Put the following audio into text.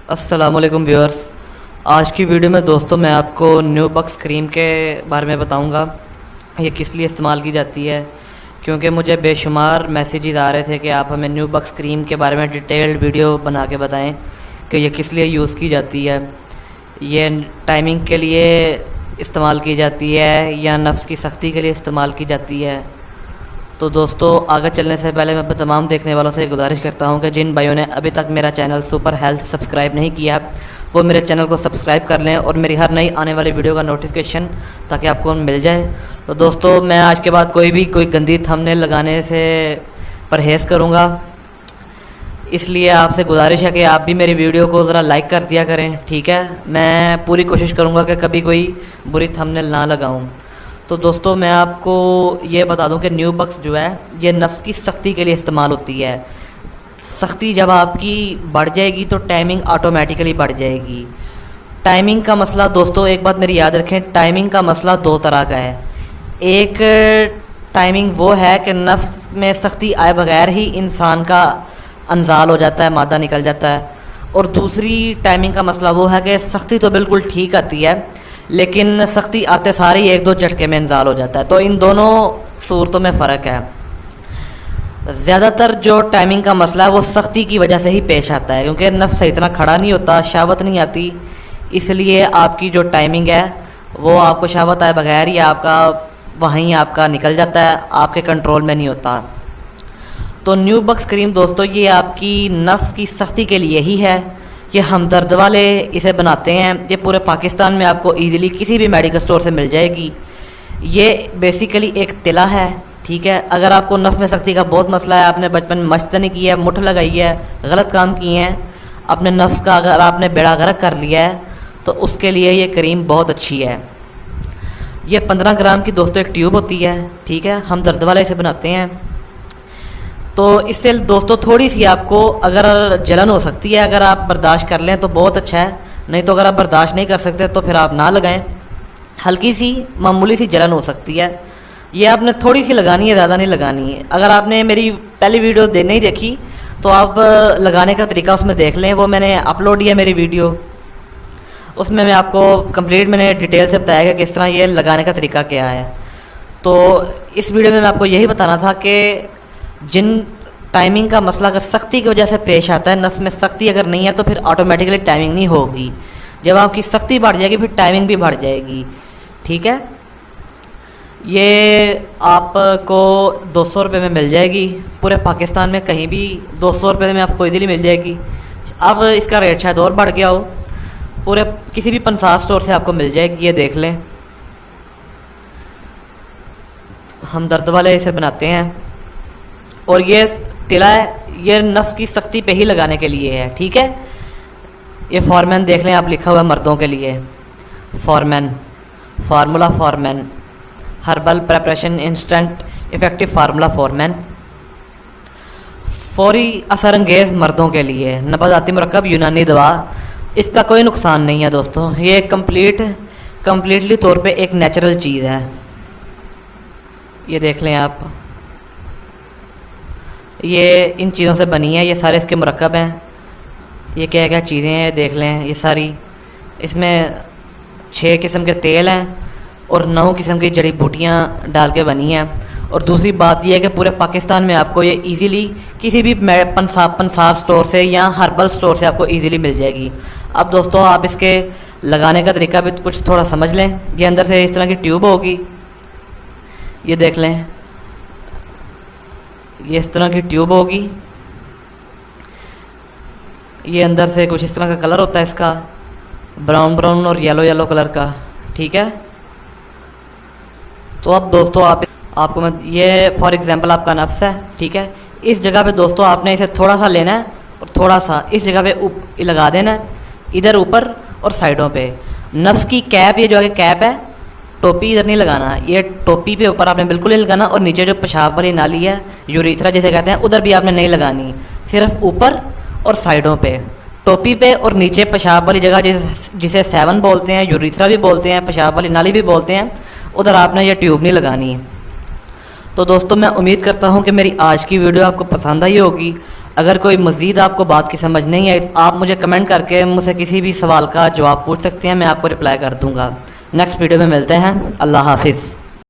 अस्सलामुअलैकुम व्यूअर्स। आज की वीडियो में दोस्तों मैं आपको न्यूबक्स क्रीम के बारे में बताऊंगा। ये किस लिए इस्तेमाल की जाती है, क्योंकि मुझे बेशुमार मैसेजेस आ रहे थे कि आप हमें न्यूबक्स क्रीम के बारे में डिटेल्ड वीडियो बना के बताएं कि ये किस लिए यूज़ की जाती है, ये टाइमिंग के लिए इस्तेमाल की जाती है या नफ्स की सख्ती के लिए इस्तेमाल की जाती है। तो दोस्तों आगे चलने से पहले मैं तमाम देखने वालों से गुजारिश करता हूं कि जिन भाइयों ने अभी तक मेरा चैनल सुपर हेल्थ सब्सक्राइब नहीं किया वो मेरे चैनल को सब्सक्राइब कर लें और मेरी हर नई आने वाली वीडियो का नोटिफिकेशन ताकि आपको मिल जाए। तो दोस्तों मैं आज के बाद कोई गंदी थंबनेल लगाने से परहेज़ करूँगा, इसलिए आपसे गुजारिश है कि आप भी मेरी वीडियो को ज़रा लाइक कर दिया करें, ठीक है। मैं पूरी कोशिश करूँगा कि कभी कोई बुरी थंबनेल ना लगाऊँ। तो दोस्तों मैं आपको ये बता दूं कि न्यूबक्स जो है ये नफ्स की सख्ती के लिए इस्तेमाल होती है। सख्ती जब आपकी बढ़ जाएगी तो टाइमिंग ऑटोमेटिकली बढ़ जाएगी। टाइमिंग का मसला दोस्तों एक बात मेरी याद रखें, टाइमिंग का मसला दो तरह का है। एक टाइमिंग वो है कि नफ्स में सख्ती आए बगैर ही इंसान का अंजाल हो जाता है, मादा निकल जाता है। और दूसरी टाइमिंग का मसला वो है कि सख्ती तो बिल्कुल ठीक आती है लेकिन सख्ती आते सारे ही एक दो झटके में इंजाल हो जाता है। तो इन दोनों सूरतों में फ़र्क है। ज़्यादातर जो टाइमिंग का मसला है वो सख्ती की वजह से ही पेश आता है, क्योंकि नफ्स इतना खड़ा नहीं होता, शहावत नहीं आती, इसलिए आपकी जो टाइमिंग है वो आपको शहावत आए बगैर ही आपका वहीं आपका निकल जाता है, आपके कंट्रोल में नहीं होता। तो न्यूबक्स क्रीम दोस्तों ये आपकी नफ्स की सख्ती के लिए ही है। ये हमदर्द वाले इसे बनाते हैं। ये पूरे पाकिस्तान में आपको इजीली किसी भी मेडिकल स्टोर से मिल जाएगी। ये बेसिकली एक तिला है, ठीक है। अगर आपको नस में सख्ती का बहुत मसला है, आपने बचपन में मश्तनी की है, मुठ लगाई है, गलत काम किए हैं, अपने नफ्स का अगर आपने बेड़ा गर्क कर लिया है तो उसके लिए ये क्रीम बहुत अच्छी है। ये 15 ग्राम की दोस्तों एक ट्यूब होती है, ठीक है। हमदर्द वाले इसे बनाते हैं। तो इससे दोस्तों थोड़ी सी आपको अगर जलन हो सकती है, अगर आप बर्दाश्त कर लें तो बहुत अच्छा है, नहीं तो अगर आप बर्दाश्त नहीं कर सकते तो फिर आप ना लगाएं। हल्की सी मामूली सी जलन हो सकती है, ये आपने थोड़ी सी लगानी है, ज़्यादा नहीं लगानी है। अगर आपने मेरी पहली वीडियो नहीं देखी तो आप लगाने का तरीका उसमें देख लें, वो मैंने अपलोड किया मेरी वीडियो, उसमें मैं आपको कंप्लीट मैंने डिटेल से बताया कि किस तरह ये लगाने का तरीका क्या है। तो इस वीडियो में मैं आपको यही बताना था कि जिन टाइमिंग का मसला अगर सख्ती की वजह से पेश आता है, नस में सख्ती अगर नहीं है तो फिर ऑटोमेटिकली टाइमिंग नहीं होगी। जब आपकी सख्ती बढ़ जाएगी फिर टाइमिंग भी बढ़ जाएगी, ठीक है। ये आपको 200 रुपये में मिल जाएगी, पूरे पाकिस्तान में कहीं भी 200 रुपये में आपको इजीली मिल जाएगी। अब इसका रेट शायद और बढ़ गया हो, पूरे किसी भी पंसार स्टोर से आपको मिल जाएगी। ये देख लें, हमदर्द वाले इसे बनाते हैं और ये तिला है, ये नफ्स की सख्ती पे ही लगाने के लिए है, ठीक है। ये फॉरमैन देख लें आप, लिखा हुआ है मर्दों के लिए, Foreman, formula Foreman, herbal preparation instant effective formula Foreman, फौरी असरअंगेज मर्दों के लिए, नबाताती मुरक्कब यूनानी दवा। इसका कोई नुकसान नहीं है दोस्तों, ये कंप्लीटली तौर पे एक नेचुरल चीज़ है। ये देख लें आप, ये इन चीज़ों से बनी है, ये सारे इसके मुरक्कब हैं। ये क्या क्या चीज़ें हैं देख लें, ये सारी, इसमें 6 किस्म के तेल हैं और 9 किस्म की जड़ी बूटियाँ डाल के बनी हैं। और दूसरी बात यह है कि पूरे पाकिस्तान में आपको ये इजीली किसी भी पंसार स्टोर से या हर्बल स्टोर से आपको इजीली मिल जाएगी। अब दोस्तों आप इसके लगाने का तरीका भी कुछ थोड़ा समझ लें। ये अंदर से इस तरह की ट्यूब होगी, ये देख लें, ये इस तरह की ट्यूब होगी, ये अंदर से कुछ इस तरह का कलर होता है इसका, ब्राउन ब्राउन और येलो कलर का, ठीक है। तो अब दोस्तों आपको मैं ये फॉर एग्जांपल आपका नफ्स है, ठीक है। इस जगह पे दोस्तों आपने इसे थोड़ा सा लेना है और थोड़ा सा इस जगह पे लगा देना है, इधर ऊपर और साइडों पे। नफ्स की कैप, ये जो आगे कैप है, टोपी इधर नहीं लगाना, ये टोपी पे ऊपर आपने बिल्कुल नहीं लगाना। और नीचे जो पेशाब वाली नाली है, यूरेथ्रा जिसे कहते हैं, उधर भी आपने नहीं लगानी, सिर्फ ऊपर और साइडों पे, टोपी पे और नीचे पेशाब वाली जगह जिसे 7 बोलते हैं, यूरेथ्रा भी बोलते हैं, पेशाब वाली नाली भी बोलते हैं, उधर आपने ये ट्यूब नहीं लगानी। तो दोस्तों मैं उम्मीद करता हूँ कि मेरी आज की वीडियो आपको पसंद आई होगी। अगर कोई मज़ीद आपको बात की समझ नहीं आई तो आप मुझे कमेंट करके मुझसे किसी भी सवाल का जवाब पूछ सकते हैं, मैं आपको रिप्लाई कर दूँगा। नेक्स्ट वीडियो में मिलते हैं। अल्लाह हाफिज़।